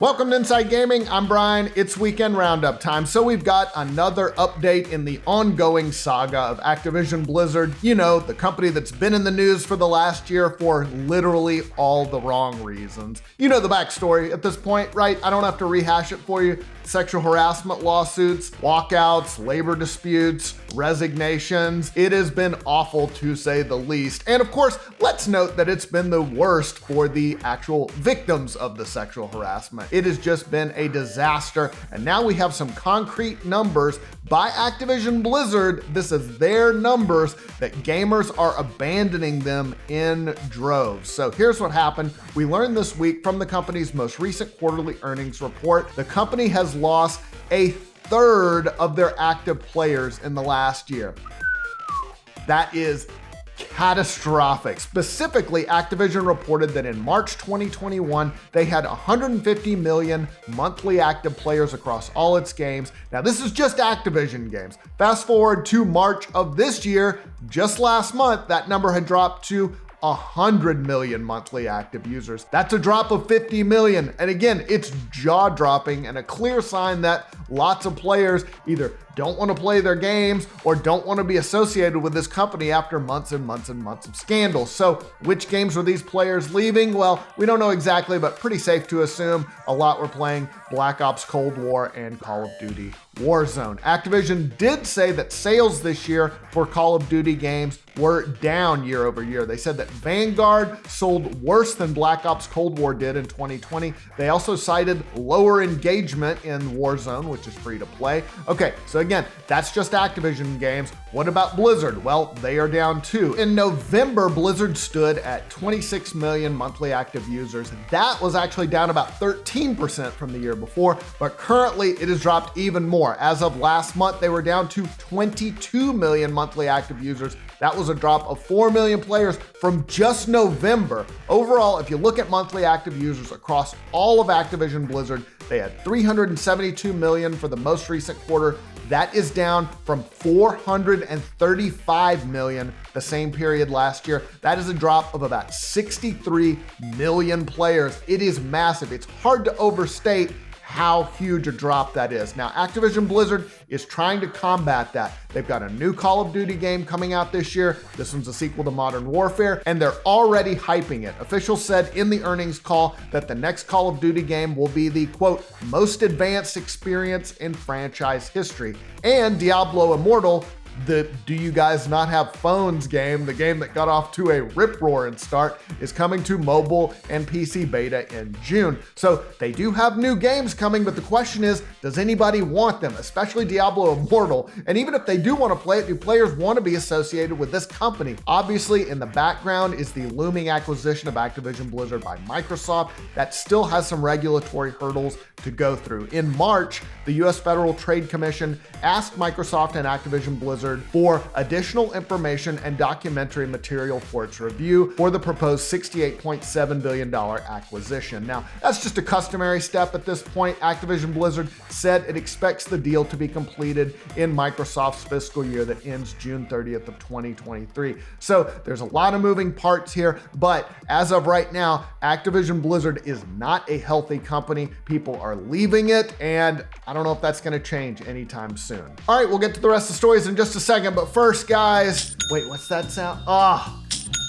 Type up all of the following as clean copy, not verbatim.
Welcome to Inside Gaming. I'm Brian. It's weekend roundup time. So we've got another update in the ongoing saga of Activision Blizzard. You know, the company that's been in the news for the last year for literally all the wrong reasons. You know the backstory at this point, right? I don't have to rehash it for you. Sexual harassment lawsuits, walkouts, labor disputes, resignations. It has been awful to say the least. And of course, let's note that it's been the worst for the actual victims of the sexual harassment. It has just been a disaster. And now we have some concrete numbers by Activision Blizzard. This is their numbers that gamers are abandoning them in droves. So here's what happened. We learned this week from the company's most recent quarterly earnings report. The company has lost a third of their active players in the last year. That is catastrophic. Specifically, Activision reported that in March 2021, they had 150 million monthly active players across all its games. Now, this is just Activision games. Fast forward to March of this year, just last month, that number had dropped to 100 million monthly active users. That's a drop of 50 million. And again, it's jaw-dropping and a clear sign that lots of players either don't want to play their games or don't want to be associated with this company after months and months and months of scandals. So which games were these players leaving? Well, we don't know exactly, but pretty safe to assume a lot were playing Black Ops Cold War and Call of Duty Warzone. Activision did say that sales this year for Call of Duty games were down year over year. They said that Vanguard sold worse than Black Ops Cold War did in 2020. They also cited lower engagement in Warzone, which is free to play. Okay, so again, that's just Activision games. What about Blizzard? Well, they are down too. In November, Blizzard stood at 26 million monthly active users. That was actually down about 13% from the year before, but currently it has dropped even more. As of last month, they were down to 22 million monthly active users. That was a drop of 4 million players from just November. Overall, if you look at monthly active users across all of Activision Blizzard, they had 372 million for the most recent quarter. That is down from 435 million the same period last year. That is a drop of about 63 million players. It is massive. It's hard to overstate how huge a drop that is. Now, Activision Blizzard is trying to combat that. They've got a new Call of Duty game coming out this year. This one's a sequel to Modern Warfare, and they're already hyping it. Officials said in the earnings call that the next Call of Duty game will be the, quote, most advanced experience in franchise history. And Diablo Immortal, the Do You Guys Not Have Phones game, the game that got off to a rip-roaring start, is coming to mobile and PC beta in June. So they do have new games coming, but the question is, does anybody want them, especially Diablo Immortal? And even if they do want to play it, do players want to be associated with this company? Obviously, in the background is the looming acquisition of Activision Blizzard by Microsoft that still has some regulatory hurdles to go through. In March, the US Federal Trade Commission asked Microsoft and Activision Blizzard for additional information and documentary material for its review for the proposed $68.7 billion acquisition. Now, that's just a customary step at this point. Activision Blizzard said it expects the deal to be completed in Microsoft's fiscal year that ends June 30th of 2023. So there's a lot of moving parts here, but as of right now, Activision Blizzard is not a healthy company. People are leaving it, and I don't know if that's going to change anytime soon. All right, we'll get to the rest of the stories in just a second, but first, guys, wait, what's that sound?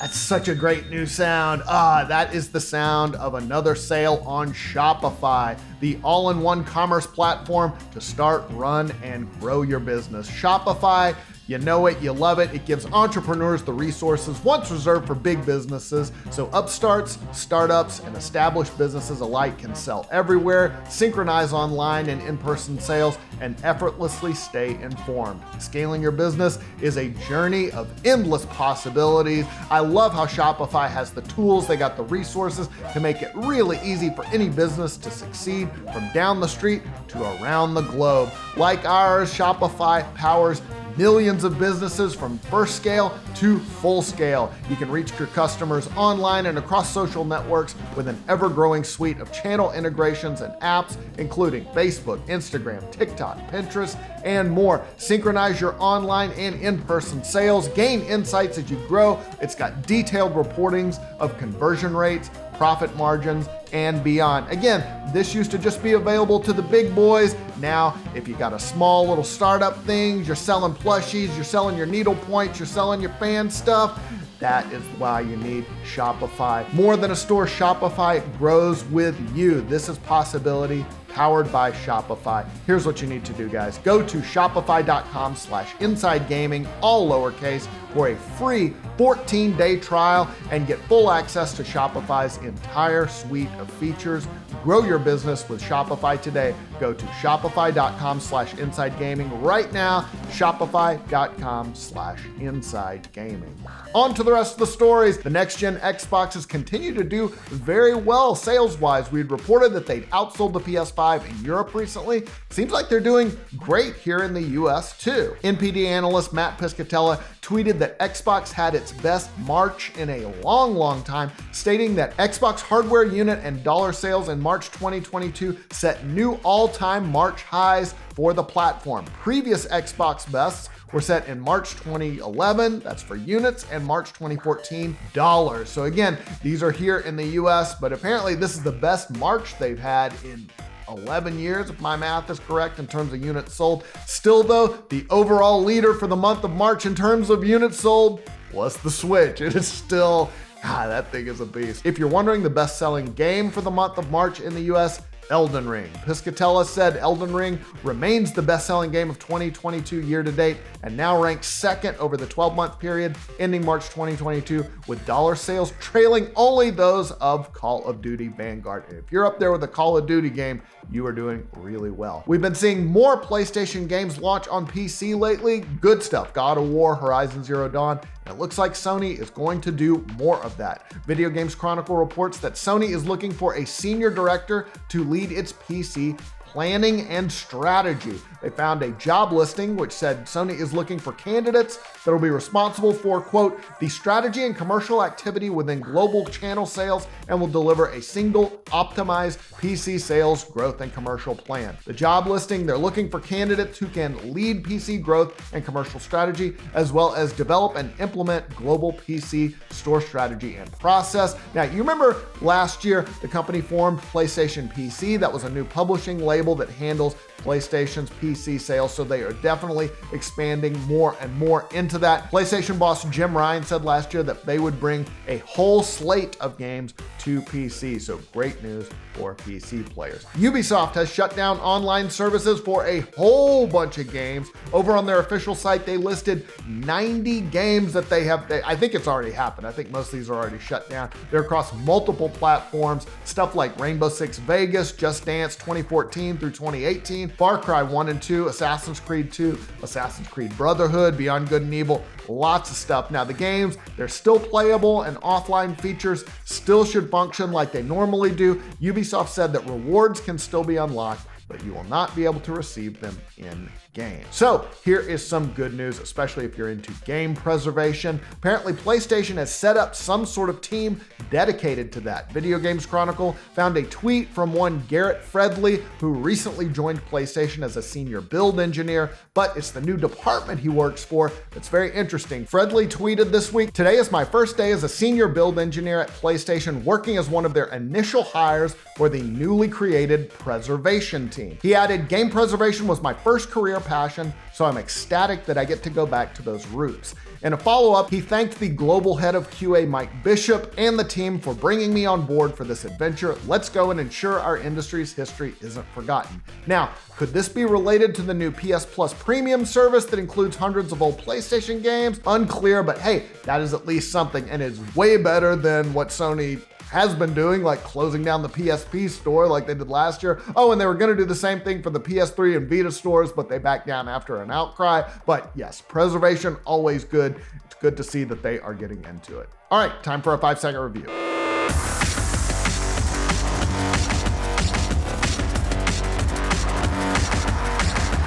That's such a great new sound. That is the sound of another sale on Shopify, the all-in-one commerce platform to start, run, and grow your business. Shopify, you know it, you love it. It gives entrepreneurs the resources once reserved for big businesses, so upstarts, startups, and established businesses alike can sell everywhere, synchronize online and in-person sales, and effortlessly stay informed. Scaling your business is a journey of endless possibilities. I love how Shopify has the tools, they got the resources to make it really easy for any business to succeed from down the street to around the globe. Like ours, Shopify powers millions of businesses from first scale to full scale. You can reach your customers online and across social networks with an ever-growing suite of channel integrations and apps, including Facebook, Instagram, TikTok, Pinterest, and more. Synchronize your online and in-person sales, gain insights as you grow. It's got detailed reportings of conversion rates, profit margins, and beyond. Again, this used to just be available to the big boys. Now, if you got a small little startup thing, you're selling plushies, you're selling your needle points, you're selling your fan stuff, that is why you need Shopify. More than a store, Shopify grows with you. This is possibility powered by Shopify. Here's what you need to do, guys. Go to shopify.com/insidegaming, all lowercase, for a free 14-day trial and get full access to Shopify's entire suite of features. Grow your business with Shopify today. Go to shopify.com/insidegaming right now. Shopify.com/insidegaming. On to the rest of the stories. The next-gen Xboxes continue to do very well sales-wise. We'd reported that they'd outsold the PS5 in Europe recently. Seems like they're doing great here in the US too. NPD analyst Matt Piscatella tweeted that Xbox had its best March in a long time, stating that Xbox hardware unit and dollar sales in March 2022 set new all-time March highs for the platform. Previous Xbox bests were set in March 2011, that's for units, and March 2014, dollars. So again, these are here in the US, but apparently this is the best March they've had in 11 years, if my math is correct, in terms of units sold. Still though, the overall leader for the month of March in terms of units sold was the Switch. It is still, that thing is a beast. If you're wondering, the best-selling game for the month of March in the US, Elden Ring. Piscatella said Elden Ring remains the best-selling game of 2022 year-to-date and now ranks second over the 12-month period ending March 2022, with dollar sales trailing only those of Call of Duty Vanguard. And if you're up there with a Call of Duty game, you are doing really well. We've been seeing more PlayStation games launch on PC lately. Good stuff. God of War, Horizon Zero Dawn. And it looks like Sony is going to do more of that. Video Games Chronicle reports that Sony is looking for a senior director to lead its PC planning and strategy. They found a job listing which said Sony is looking for candidates that will be responsible for, quote, the strategy and commercial activity within global channel sales and will deliver a single optimized PC sales growth and commercial plan. The job listing, they're looking for candidates who can lead PC growth and commercial strategy, as well as develop and implement global PC store strategy and process. Now, you remember last year, the company formed PlayStation PC. That was a new publishing label that handles PlayStation's PC sales, so they are definitely expanding more and more into that. PlayStation boss Jim Ryan said last year that they would bring a whole slate of games to PC, so great news for PC players. Ubisoft has shut down online services for a whole bunch of games. Over on their official site, they listed 90 games that they have. I think it's already happened. I think most of these are already shut down. They're across multiple platforms, stuff like Rainbow Six Vegas, Just Dance 2014 through 2018, Far Cry 1 and 2, Assassin's Creed 2, Assassin's Creed Brotherhood, Beyond Good and Evil, lots of stuff. Now the games, they're still playable and offline features still should function like they normally do. Ubisoft said that rewards can still be unlocked, but you will not be able to receive them in game. So here is some good news, especially if you're into game preservation. Apparently PlayStation has set up some sort of team dedicated to that. Video Games Chronicle found a tweet from one Garrett Fredley, who recently joined PlayStation as a senior build engineer, but it's the new department he works for that's very interesting. Fredley tweeted this week, "Today is my first day as a senior build engineer at PlayStation, working as one of their initial hires for the newly created preservation team." He added, "Game preservation was my first career passion, so I'm ecstatic that I get to go back to those roots." In a follow-up, he thanked the global head of QA, Mike Bishop, and the team for bringing me on board for this adventure. Let's go and ensure our industry's history isn't forgotten. Now, could this be related to the new PS Plus premium service that includes hundreds of old PlayStation games? Unclear, but hey, that is at least something, and is way better than what Sony has been doing, like closing down the PSP store like they did last year. Oh, and they were gonna do the same thing for the PS3 and Vita stores, but they backed down after an outcry. But yes, preservation, always good. It's good to see that they are getting into it. All right, time for a 5-second review.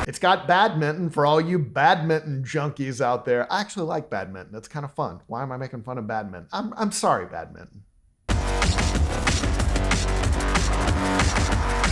It's got badminton for all you badminton junkies out there. I actually like badminton. It's kind of fun. Why am I making fun of badminton? I'm sorry, badminton.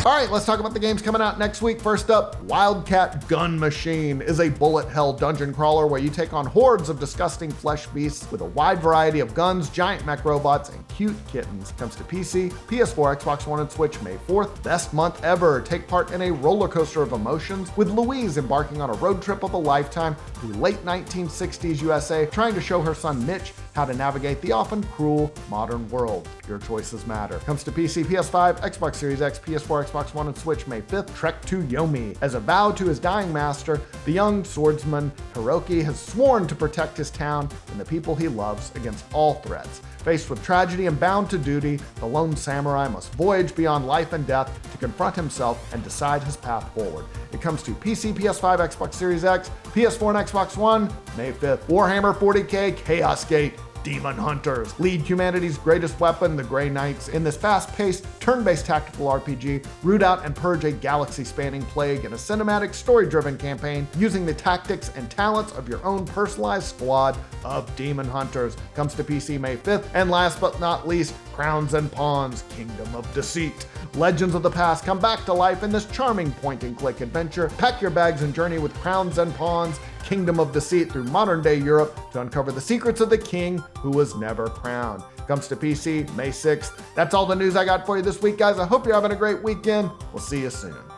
All right, let's talk about the games coming out next week. First up, Wildcat Gun Machine is a bullet hell dungeon crawler where you take on hordes of disgusting flesh beasts with a wide variety of guns, giant mech robots, and cute kittens. Comes to PC, PS4, Xbox One, and Switch May 4th. Best month ever. Take part in a roller coaster of emotions with Louise embarking on a road trip of a lifetime through late 1960s USA, trying to show her son Mitch how to navigate the often cruel modern world. Your choices matter. Comes to PC, PS5, Xbox Series X, PS4, Xbox One, and Switch May 5th. Trek to Yomi. As a vow to his dying master, the young swordsman Hiroki has sworn to protect his town and the people he loves against all threats. Faced with tragedy and bound to duty, the lone samurai must voyage beyond life and death to confront himself and decide his path forward. It comes to PC, PS5, Xbox Series X, PS4, and Xbox One May 5th. Warhammer 40k Chaos Gate Demon Hunters. Lead humanity's greatest weapon, the Grey Knights, in this fast-paced, turn-based tactical RPG, root out and purge a galaxy-spanning plague in a cinematic, story-driven campaign using the tactics and talents of your own personalized squad of Demon Hunters. Comes to PC May 5th. And last but not least, Crowns and Pawns, Kingdom of Deceit. Legends of the past come back to life in this charming point-and-click adventure. Pack your bags and journey with Crowns and Pawns, Kingdom of Deceit through modern-day Europe to uncover the secrets of the king who was never crowned. Comes to PC May 6th. That's all the news I got for you this week, guys. I hope you're having a great weekend. We'll see you soon.